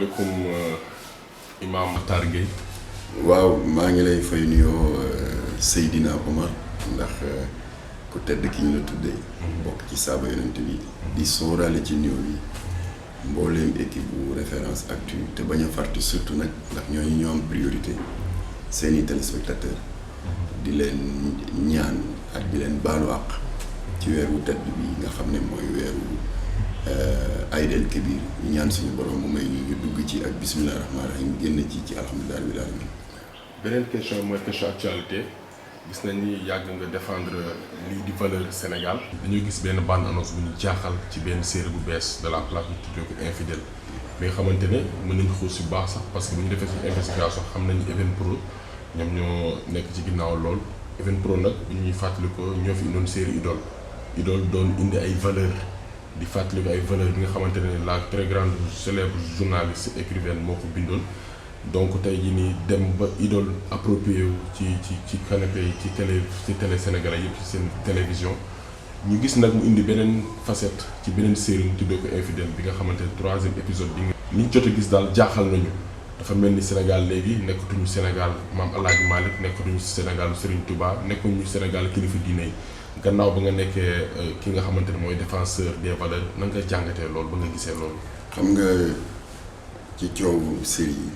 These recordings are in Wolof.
asalaamaaleykum Imam Matar Gueye. waaw maa ngi lay fay nuyoo Seydina Omar ndax ku tedd ki ñu la tuddee. bokk ci saaba yonent bi di sóoraale ci nuyoo bi mbooleem équipe bu référence actu te bañ a fàtte surtout nag ndax ñooñu ñoo am priorité seeni téléspectateurs di leen ñaan ak di leen baalu àq ci weeru tedd bi nga xam ne mooy weeru Aïd el Kébir ñu ñaan suñu borom mu may ñu dugg ci ak bisimilah rahmaani rahiim génn ci alhamdulilah rabbil alamin. beneen question mooy question actualité gis nañ ni yàgg nga défendre lii di valeur Sénégal. dañoo gis benn bande annonce bu ñu jaaxal ci benn série bu bees de la place ñu tuddee ko Infidèles bi nga xamante ne mën nañu xuus yu baax sax parce que bu ñu defee suñu investigation xam nañu Evenprod ñoom ñoo nekk ci ginnaaw lool. Evenprod nag bu ñuy fàttali ko ñoo fi indoon série Idole doon indi ay valeur di fàttali ko ay valeur bi nga xamante ne la très grande célèbre journaliste écrivaine moo ko bindoon. donc tey jii nii dem ba Idole approprié wu ci canapé yi ci télé sénégalais yëpp ci seen télévision ñu gis nag mu indi beneen facette ci beneen série mu tuddee ko Infidèles bi nga xamante ne 3e épisode bi nga. li ñu jot a gis daal jaaxal nañu dafa mel ni Sénégal léegi nekkatuñu Sénégal maam El Hadj Malick nekkatuñu Sénégal Serigne Touba nekkuñu Sénégal kilifa diine yi gannaaw ba nga nekkee ki nga xamante ne mooy défenseur des valeurs na nga jàngatee loolu ba nga gisee loolu. xam nga ci coowu série yi.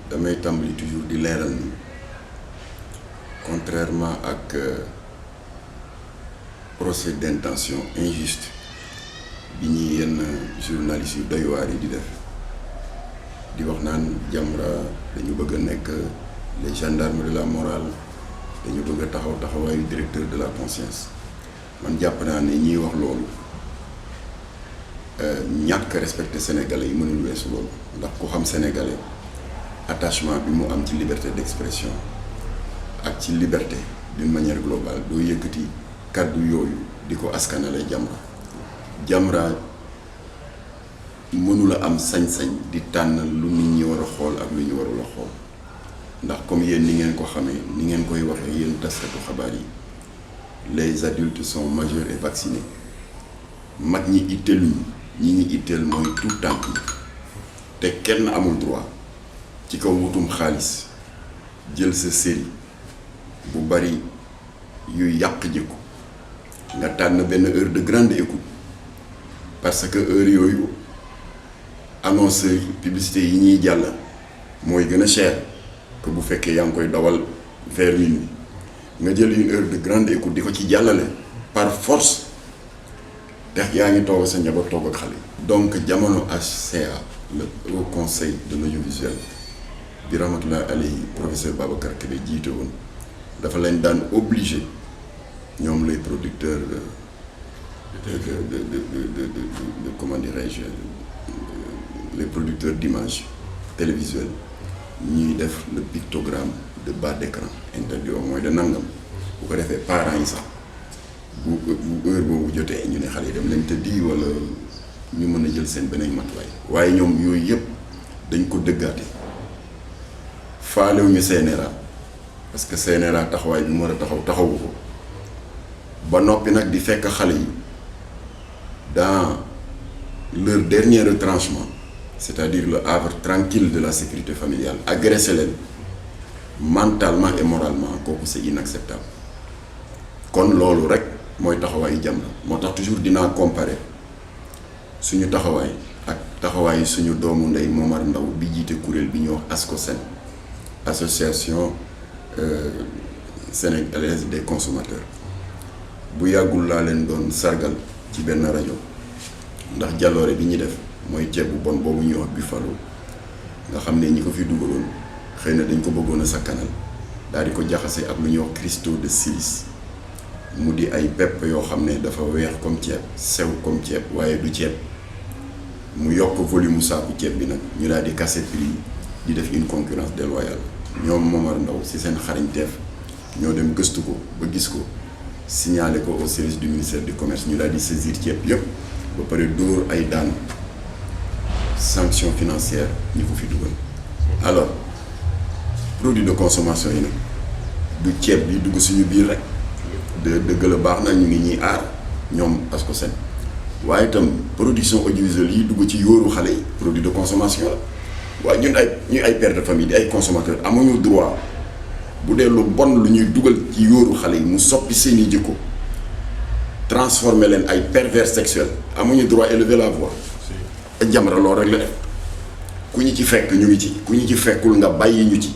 damay tàmbali toujours di leeral ni contrairement ak procès d'intention injuste bi ñuy yenn journalistes yu doy waar yi di def di wax naan Jamra dañu bëgg a nekk les gendarmes de la morale dañu bëgg a taxawaayu directeur de la conscience man jàpp naa ne ñiy wax loolu ñàkk respecté sénégalais yi mënul weesu loolu ndax ku xam sénégalais. attachement bi mu am ci liberté d'expression ak ci liberté d'une manière globale doo yëkkati kàddu yooyu di ko askanale Jamra mënula am sañ-sañ di tànn lu nit ñi war a xool ak lu ñu warul a xool ndax comme yéen ni ngeen ko xamee ni ngeen koy waxee yéen taskatu xabaar yi les adultes sont majeurs et vaccinés mag ñi itteeluñu ñi itteel mooy tout tànk yi te kenn amul droit ci kaw wutum xaalis jël sa série bu bari yuy yàq jikko nga tànn benn heure de grande écoute parce que heure yooyu annonceurs yi publicité yi ñuy jàll mooy gën a cher que bu fekkee yaa ngi koy dawal vers minuit nga jël une heure de grande écoute di ko ci jàllale par force te yaa ngi toog sa njaboot toog ak xale yi. donc jamono HCA le Haut Conseil de l'audiovisuel bi rahmatullah alayhi professeur Babacar Kébé jiite woon dafa leen daan obligé ñoom les producteurs de comment dirais-je les producteurs d'images télévisuelles ñuy def le pictogramme de bas d'écran interdit au moins de nangam bu ko defee parents yi sax bu heure boobu jotee ñu ne xale yi dem leen tëddi wala ñu mën a jël seen beneen matuwaay waaye ñoom yooyu yëpp dañ ko dëggaate. faalewuñu CNRA parce que CNRA taxawaay bi mu war a taxawu ko ba noppi nag di fekk xale yi dans leur dernier retranchement c'est-à-dire le havre tranquille de la sécurité familiale agressé leen mentalement et moralement kooku c'est inacceptable kon loolu rek mooy taxawaayu Jamra moo tax toujours dinaa comparer suñu taxawaay ak taxawaayu suñu doomu ndey Momar Ndaw bi jiite kuréel bi ñuy wax ASCOSEN association sénégalaise des consommateurs bu yàggul laa leen doon sargal ci benn rajo ndax jàlloore bi ñuy def mooy ceeb bu bon boobu ñuy wax Buffalo nga xam ne ñi ko fi dugaloon xëy na dañ ko bëggoon a sakkanal daal di ko jaxase ak lu ñuy wax cristaux de silice mu di ay pepp yoo xam ne dafa weex comme ceeb sew comme ceeb waaye du ceeb mu yokk volume mu saaku ceeb bi nag ñu daal di casser prix di def une concurrence déloyale ñoom Momar Ndaw ci seen xarañteef ñoo dem gëstu ko ba gis ko signaler ko au service du ministère du commerce ñu daal di saisir ceeb yëpp ba pare dóor ay daan sanction financière ñi ko fi dugal. alors produit de consommation yi nag du ceeb bi dugg suñu biir rek dëgg la baax na ñu ngi ñuy aar ñoom ASCOSEN waaye itam production audiovisuelle yi dugg ci yóoru xale yi produit de consommation la waaye ñun ay pères de famille di ay consommateurs amuñu droit bu dee lu bon lu ñuy dugal ci yóoru xale yi mu soppi seeni jikko transformer leen ay pervers sexuels amuñu droit élever la voix. ak Jamra loolu rek la def ku ñu ci fekk ñu ngi ci ku ñu ci fekkul nga bàyyi ñu ci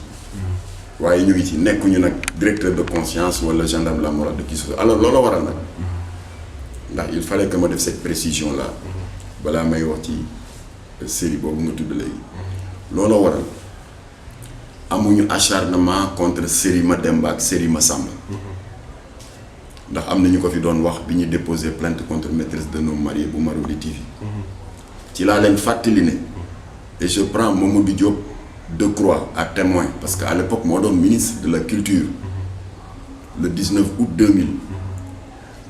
waaye ñu ngi ci nekkuñu nag directeur de conscience wala gendarme la morale de qui soit alors loolu waral nag ndax il fallait que ma def cette précision là balaa may wax ci série boobu nga tudd léegi looloo waral amuñu acharnement contre série Mademba ak série Massamba ndax am na ñu ko fi doon wax bi ñu déposé plainte contre maîtresse d'un homme marié bu Marodi TV ci laa leen fàttali ne et je prends Mamadou Diop Decroix à témoin parce que à l'époque moo doon ministre de la culture le 19 août 2000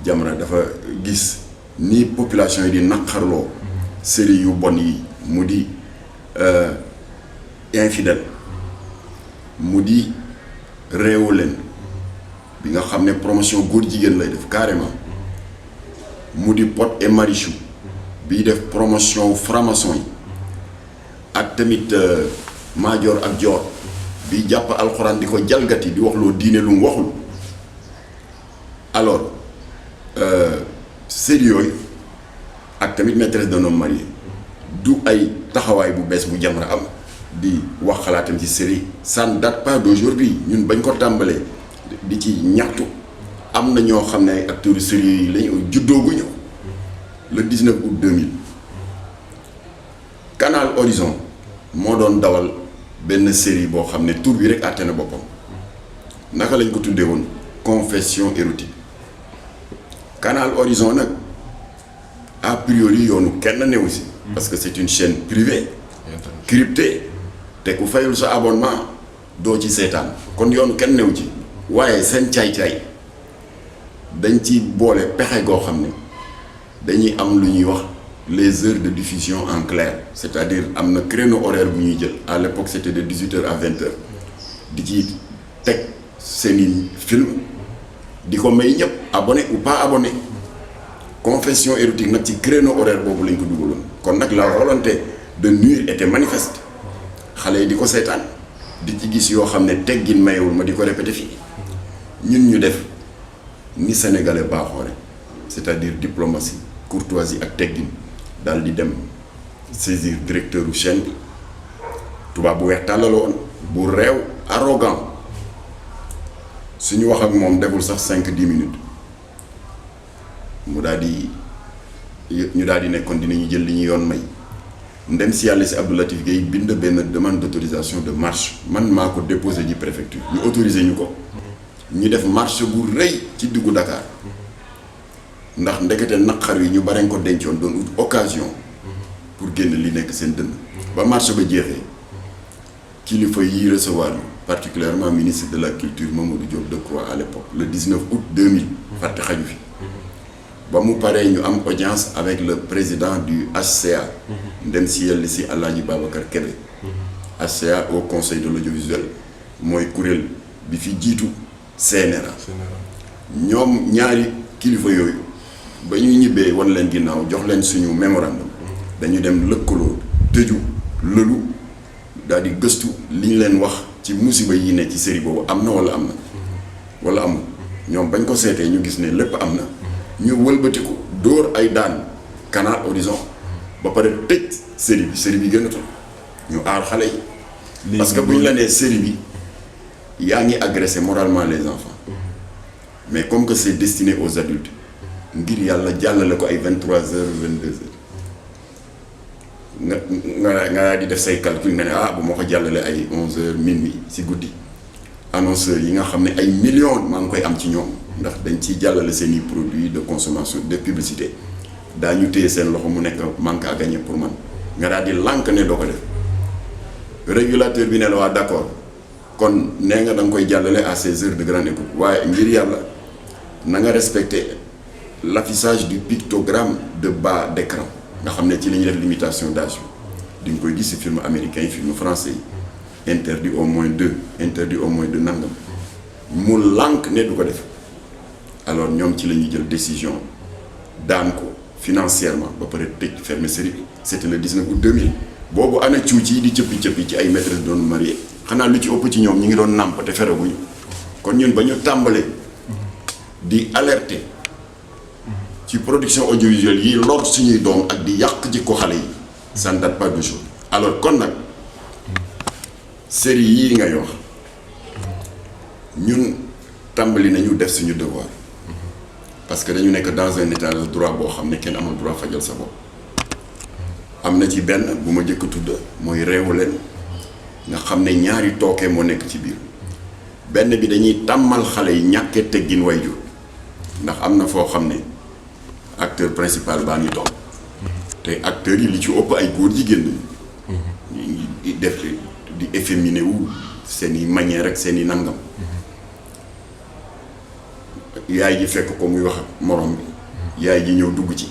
Jamra dafa gis ni population yi di naqarloo série yu bon yi mu di infidèle mu di réewu leen bi nga xam ne promotion góor jigéen lay def carrément mu di Pod et Marichou bii def promotion franc-maçon yi ak tamit Madior ak Dior bi jàpp alxuraan di ko jalgati di wax loo diine lu mu waxul alors série yooyu ak tamit maîtresse d'un homme marié du ay taxawaay bu bees bu Jamra am di wax xalaatam ci série ça ne date pas d'aujourd'hui ñun bañ ko tàmbalee di ci ñaxtu am na ñoo xam ne ay acteurs série yi lañu juddooguñu le 19 août 2000 Canal Horizon moo doon dawal benn série boo xam ne tur bi rek àtte na boppam naka lañ ko tuddee woon confession érotique Canal Horizon nag a priori yoonu kenn newu si parce que c'est une chaîne privée cryptée te ku fayul sa abonnement doo ci seetaan kon yoonu kenn newu ci waaye seen caay-caay dañ ci boole pexe goo xam ne dañuy am lu ñuy wax les heures de diffusion en clair c'est-à-dire am na créneau horaire bu ñuy jël à l'époque c'était de 18h à 20h di ci teg seeni film di ko may ñëpp abonné ou pas abonné confession érotique nag ci créneau horaire boobu lañ ko dugaloon kon nag la volonté de nuire était manifeste xale yi di ko seetaan di ci gis yoo xam ne teggin mayewul ma di ko répété fii ñun ñu def ni sénégalais baaxoo rek c'est-à-dire diplomatie courtoisie ak teggin daal di dem saisir directeur u chaîne bi tubaab bu weex tàllala woon bu réew arrogant suñu wax ak moom deful sax 5-10 minutes mu daal di ñu daal di nekkoon dinañu jël li ñu yoon may ndem si yàlla si Abdou Latif Gueye bind benn demande d'autorisation de marche man maa ko déposé ji préfecture ñu autorisé ñu ko ñu def marche bu rëy ci diggu Dakar ndax ndekete naqar yi ñu bareñ ko dencoon doon ut occasion pour génn li nekk seen dënn ba marche ba jeexee kilifa yi recevoir ñu particulièrement ministre de la culture Mamadou Diop Decroix à l'époque le 19 août 2000 fàtte xaju fi ba mu paree ñu am audience avec le président du HCA ndem si yelli si Alaaji Babacar Kébé HCA au conseil de l'audiovisuel mooy kuréel bi fi jiitu CNRA ñoom ñaari kilifa yooyu ba ñu ñibbee wan leen ginnaaw jox leen suñu mémorandum dañu dem lëkkaloo tëju lëlu daal di gëstu li ñu leen wax ci musiba yi ne ci série boobu am na wala am na wala amul ñoom bañ ko seetee ñu gis ne lépp am na ñu wëlbatiku dóor ay daan Canal Horizon ba pare tëj série bi gën a toll ñu aar xale yi parce que bu ñu la nee série bi yaa ngi agressé moralement les enfants mais comme que c'est destiné aux adultes ngir yàlla jàllale ko ay 23h 22h nga di def say calcul nga ne bu ma ko jàllale ay 11h minuit si guddi annonceurs yi nga xam ne ay millions maa ngi koy am ci ñoom ndax dañ ciy jàllale seeni produits de consommation de publicité daañu téye seen loxo mu nekk manque à gagner pour man nga daal di lànk ne doo ko def régulateur bi ne la waa d'accord kon nee nga da nga koy jàllale à ces heures de grande écoute waaye ngir yàlla na nga respecter l'affichage du pictogramme de bas d'écran nga xam ne ci la ñuy def limitation d'âge bi di nga koy gis ci film américain yi film français yi interdit au moins 2 nangam mu lànk ne du ko def alors ñoom ci la ñuy jël décision daan ko financièrement ba pare tëj fermer série bi c'était le 19 août 2000 boobu ana cuuc yi di cëppi ci ay maîtresses doon marié xanaa lu ci ëpp ci ñoom ñi ngi doon nàmp te fereguñu kon ñun ba ñu tàmbalee di alerter ci production audiovisuelle yi lor suñuy doom ak di yàq ci ko xale yi ça ne date pas d'aujourd'hui alors kon nag série yii ngay wax ñun tàmbali nañu def suñu devoir parce que dañu nekk dans un état de droit boo xam ne kenn amul droit fajal sa bopp am na ci benn bu ma jëkk tudd mooy Réewu Leen nga xam ne ñaari tooke moo nekk ci biir benn bi dañuy tàmmal xale yi ñàkkee teggin wayjur ndax am na foo xam ne acteur principal baa ngi toog te acteurs yi li ci ëpp ay góor jigéen lañu di def di efféminé wu seen i manière ak seen i nangam yaay ji fekk ko muy wax ak morom bi yaay ji ñëw dugg ci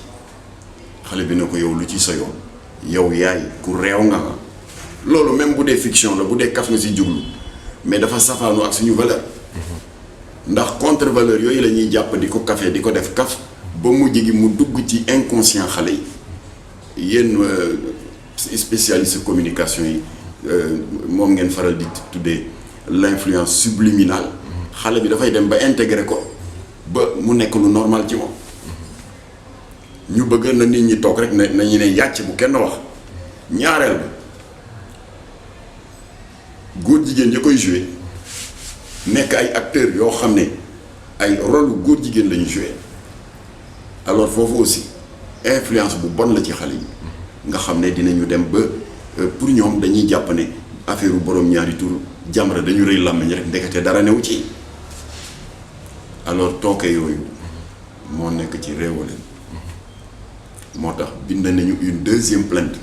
xale bi ne ko yow lu ci sa yoon yow yaay ku réew nga loolu même bu dee fiction la bu dee kaf nga si jublu mais dafa safaanu ak suñu valeur ndax contre valeur yooyu la ñuy jàpp di ko kafe di ko def kaf ba mujj gi mu dugg ci inconscient xale yi yéen spécialiste communication yi moom ngeen faral di tuddee l'influence subliminale xale bi dafay dem ba intégrer ko ba mu nekk lu normal ci moom ñu bëgg na nit ñi toog rek nañu ne yàcc bu kenn wax ñaareel ba góor jigéen ya koy joué nekk ay acteurs yoo xam ne ay rôle góor jigéen lañu joué alors foofu aussi influence bu bon la ci xale yi nga xam ne dinañu dem ba pour ñoom dañuy jàpp ne affaire borom ñaari tur Jamra dañu rëy làmmiñ rek ndekete dara new ci alors tooke yooyu moo nekk ci Réewu Leen moo tax bind nañu une deuxième plainte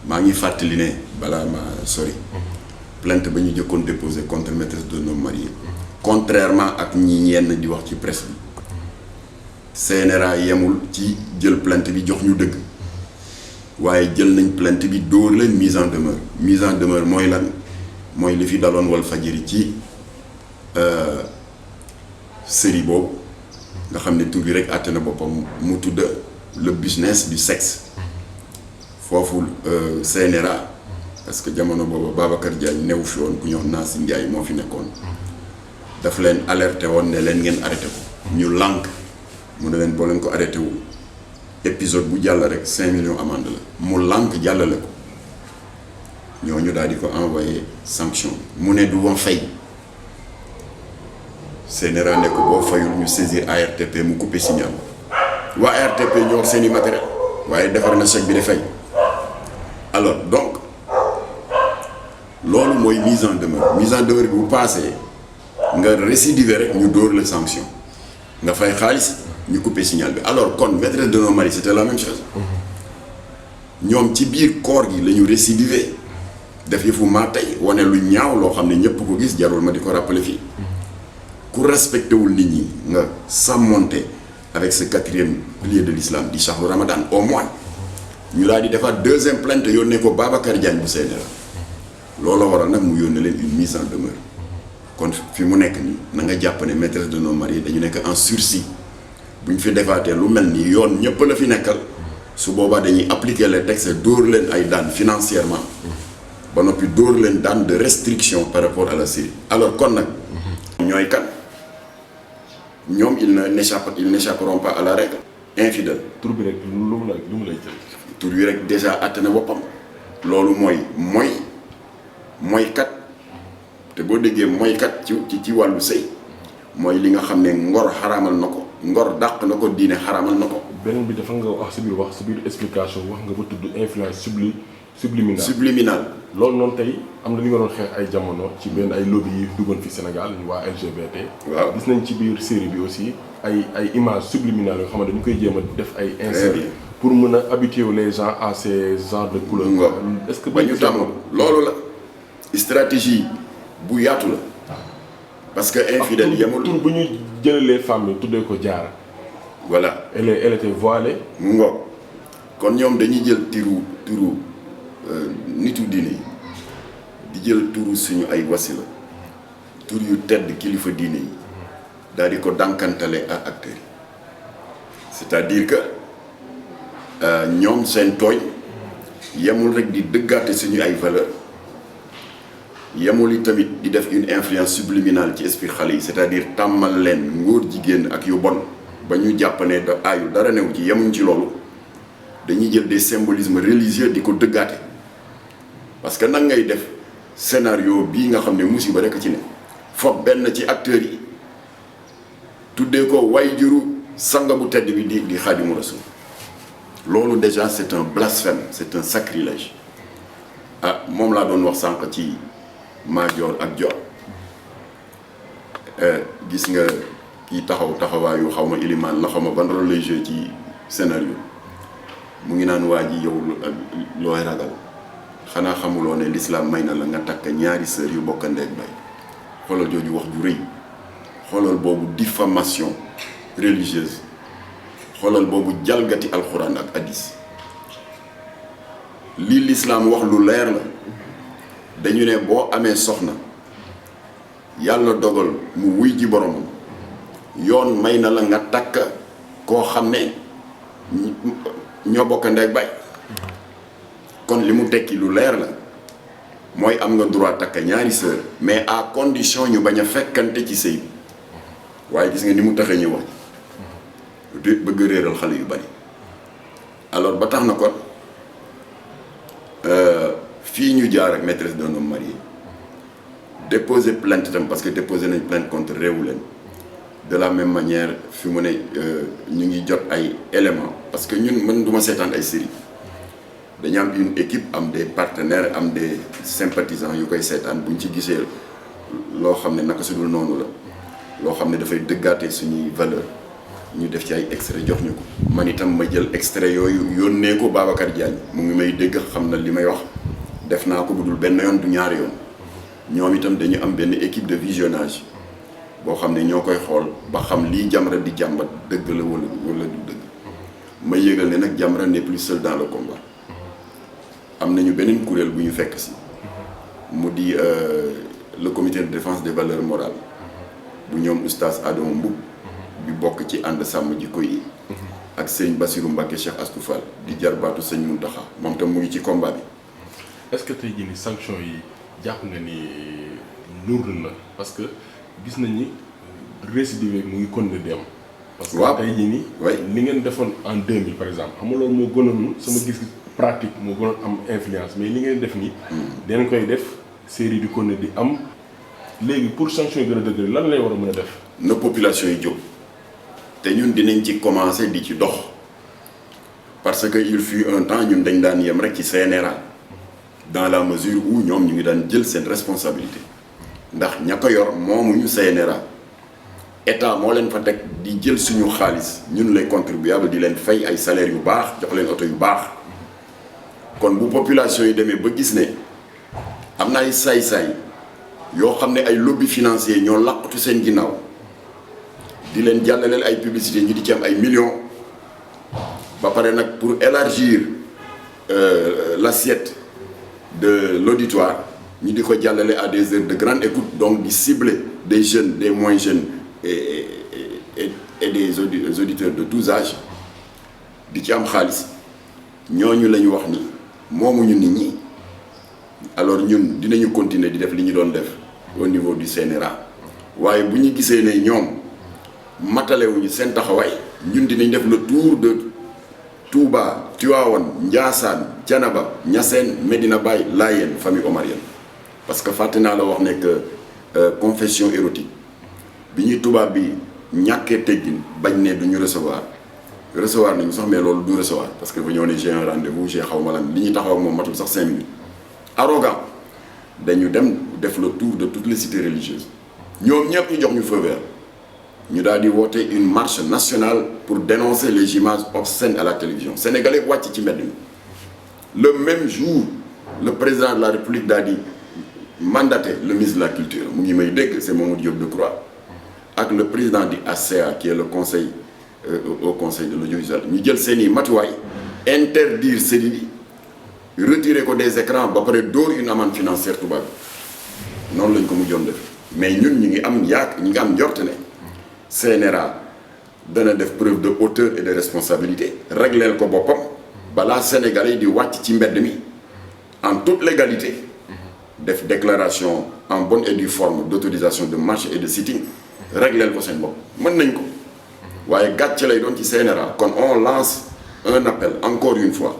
maa ngi fàttali ne balaa ma sori plainte ba ñu jëkkoon déposé contre maîtresse d'un homme marié contrairement ak ñi yenn di wax ci presse bi CNRA yemul ci jël plainte bi jox ñu dëgg waaye jël nañ plainte bi dóor leen mise en demeure mooy lan mooy li fi daloon Walfadjri ci série boobu nga xam ne tur bi rek àtte na boppam mu tudd le business du sexe foofu CNRA parce que jamono boobu Babacar Diagne newu fi woon ku ñuy wax Nassi Ndiaye moo fi nekkoon daf leen alerté woon ne leen ngeen arrêté ko ñu lànk mu ne leen boo leen ko arrêté wu épisode bu jàll rek 5 millions amende la mu lànk jàllale ko ñooñu daal di ko envoyé sanction mu ne du ma fay CNRA ne ko boo fayul ñu saisir ARTP mu coupé signal waa ARTP ñoo seen i matériel waaye defar na chèque bi de fay alors donc loolu mooy mise en demeure bi bu passé nga récidiver rek ñu dóor la sanction nga fay xaalis ñu coupé signal bi alors kon maîtresse d'un homme marié c'était la même chose ñoom ci biir koor gi la ñu récidiver def yëfu maa tey wane lu ñaaw loo xam ne ñëpp ko gis jarul ma di ko rappeler fii ku respecté wul nit ñi nga sàmmonte avec ce 4e pilier de l'islam di shahru ramadan au moins ñu daal di defaat deuxième plainte yónnee ko Babacar Diagne bu CNRA looloo waral nag mu yónnee leen une mise en demeure kon fi mu nekk nii na nga jàpp ne maîtresse d'un homme marié dañu nekk en sursis bu ñu fi defaatee lu mel ni yoon ñëpp la fi nekkal su boobaa dañuy appliquer les textes dóor leen ay daan financièrement ba noppi dóor leen daan de restriction par rapport à la série alors kon nag ñooy kan ñoom ils n'échapperont pas à la règle infidèle tur bi rek lu mu lay jël tur yi rek déjà àtte na boppam loolu mooy kat te boo déggee mooy kat ci wàllu sëy mooy li nga xam ne ngor xaraamal na ko ngor dàq na ko diine xaraamal na ko. beneen bi dafa nga wax si biir explication wax nga ba tudd influence subliminal loolu noonu tey am na li nga doon xeex ay jamono ci benn ay lobby yi duggoon fi Sénégal ñu waa LGBT. waaw gis nañ ci biir série bi aussi ay images subliminales yoo xam ne dañu koy jéem a def ay insert pour mën a habituer les gens à ces genres de couleurs. est-ce que ba ñu tàmm loolu la stratégie bu yaatu la parce que infidèle yemul tur bu ñu jëlalee femmes yi tuddee ko Jaara. voilà elle était voilée. mu ngoog kon ñoom dañuy jël turu nitu diine yi di jël turu suñu ay wasila tur yu tedd kilifa diine yi daal di ko dànkantale ak acteurs yi c'est-à-dire que ñoom seen tooñ yemul rek di dëggaate suñu ay valeur yemul yi tamit di def une influence subliminale ci esprit xale yi c'est-à-dire tàmmal leen ngóor jigéen ak yu bon ba ñu jàpp ne da aayu dara new ci yemuñ ci loolu dañuy jël des symbolismes religieux di ko dëggaate parce que nag ngay def scénario bii nga xam ne musiba rekk ci ne foog benn ci acteurs yi tuddee ko way juru sanga bu tedd bi di Xaadimu Rasuul loolu déjà c'est un blasphème c'est un sacrilège moom laa doon wax sànq ci Madior ak Dior gis nga kii taxawaayu xaw ma ilimaan la xaw ma ban rôle lay joué ci scénario mu ngi naan waa ji yow looy ragal xanaa xamuloo ne l'islam may na la nga takk ñaari sœur yu bokk ndey ak baay xoolal jooju wax ju rëy xoolal boobu diffamation religieuse xoolal boobu jalgati alxuraan ak hadis lii l'islam wax lu leer la dañu ne boo amee soxna yàlla dogal mu wuy ji boromam yoon may na la nga takk koo xam ne ñoo bokk ndey ak baay kon li mu tekki lu leer la mooy am nga droit takk ñaari sœur mais à condition ñu bañ a fekkante ci sëy bi waaye gis nga ni mu taxee ñu wax di bëgg réeral xale yu bari alors ba tax na kon fii ñu jaar ak maîtresse d'un homme marié déposer plainte tam parce que déposer nañ plainte contre Réewuleen de la même manière fi mu ne ñu ngi jot ay éléments parce que ñun mën duma seetaan ay série dañu am une équipe am des partenaires am des sympathisants yu koy seetaan bu ñu ci gisee loo xam ne naka su dul noonu la loo xam ne dafay dëggaate suñuy valeur ñu def ci ay extrait jox ñu ko man itam ma jël extrait yooyu yónnee ko Babacar Diagne mu ngi may dégg xam na li may wax def naa ko bu dul benn yoon du ñaari yoon ñoom itam dañu am benn équipe de visionnage boo xam ne ñoo koy xool ba xam lii Jamra di jàmbat dëgg la wala du dëgg ma yëgal ne nag Jamra n'est plus seul dans le combat am nañu beneen kuréel bu ñu fekk si mu di le comité de défense des valeurs morales bu ñoom oustaz Adama Mboup bi bokk ci ànd sàmm jikko yi ak sëñ Bassirou Mbacké Cheikh Astou Fall di jarbaatu sëñ Mountakha moom tam mu ngi ci combat bi. est-ce que tey jii ni sanction yi jàpp nga ni lourd na parce que gis nañ ni récidive mu ngi continuer di am. parce que tey jii nii. li ngeen defoon en 2000 par exemple xam nga loolu moo gënoon sama gis-gis pratique moo gënoon am influence mais li ngeen def nii. dinañ koy def série di continuer di am léegi pour sanction yi gën a dëgër lan lay war a mën a def. na population yi jóg te ñun dinañ ci commencer di ci dox parce que il fut un temps ñun dañ daan yem rek ci CNRA dans la mesure où ñoom ñu ngi daan jël seen responsabilité ndax ña ko yor moomuñu CNRA état moo leen fa teg di jël suñu xaalis ñun les contribuables di leen fay ay salaires yu baax jox leen oto yu baax kon bu population yi demee ba gis ne am na ay saay-saay yoo xam ne ay lobby financier ñoo làqatu seen ginnaaw di leen jàllaleel ay publicité ñu di ci am ay millions ba pare nag pour élargir l'assiette de l'auditoire ñu di ko jàllale à des heures de grande écoute donc di cibler des jeunes des moins jeunes et des auditeurs de tous âges di ci am xaalis ñooñu la ñu wax ni moomuñu nit ñi alors ñun dinañu continuer di def li ñu doon def au niveau du CNRA waaye bu ñu gisee ne ñoom matalewuñu seen taxawaay ñun dinañ def le tour de Touba Tivaouane Ndiassane Thiénaba Niassène Medina Baye Layène famille omarienne parce que fàtte naa la wax ne que confession érotique bi ñuy tubaab bi ñàkkee teggin bañ ne du ñu recevoir nañu sax mais loolu du recevoir parce que bu ñëw ne j'ai un rendez-vous j'ai xaw ma lan li ñuy taxaw ak moom matul sax 5 minutes arrogant dañu dem def le tour de toutes les cités religieuses ñoom ñëpp ñu jox ñu feu vert ñu daal di woote une marche nationale pour dénoncer les images obscènes à la télévision sénégalais wàcc ci mbedd mi le même jour le président de la République daal di mandaté le ministre de la culture mu ngi may dégg c'est Mamadou Diop Decroix ak le président du ACA qui est le conseil au conseil de l'audiovisuel ñu jël seeni matuwaay interdire série bi retirer ko des écrans ba pare dóor une amende financière tubaab bi noonu lañ ko mujjoon def mais ñun ñu ngi am njort ne CNRA dana def preuve de hauteur et de responsabilité régleel ko boppam balaa Sénégalais di wàcc ci mbedd mi en toute légalité def déclaration en bonne et due forme d'autorisation de marche et de sitting régleel ko seen bopp mën nañ ko waaye gàcce lay doon ci CNRA. kon on lance un appel encore une fois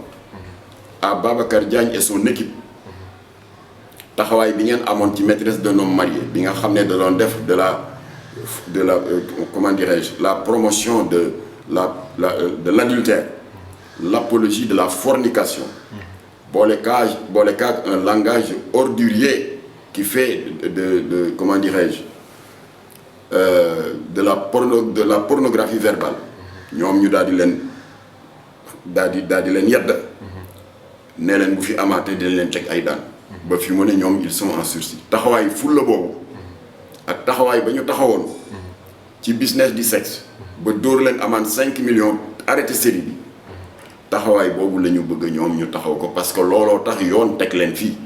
à Babacar Diagne et son équipe taxawaay bi ngeen amoon ci maîtresse d'un homme marié bi nga xam ne da doon def de la comment dirais-je, la promotion de l'adultère, l'apologie de la fornication. Boole kaag un langage ordurier qui fait comment dirais-je, de la pornographie verbale. ñoom ñu daal di leen yedd ne leen bu fi amaatee dina leen teg ay daan ba fi mu ne ñoom ils sont en sursis. taxawaay fulla boobu ak taxawaay ba ñu taxawoon ci business du sexe ba dóor leen amaan 5 millions arrêté série bi taxawaay boobu la ñu bëgg ñoom ñu taxaw ko parce que looloo tax yoon teg leen fii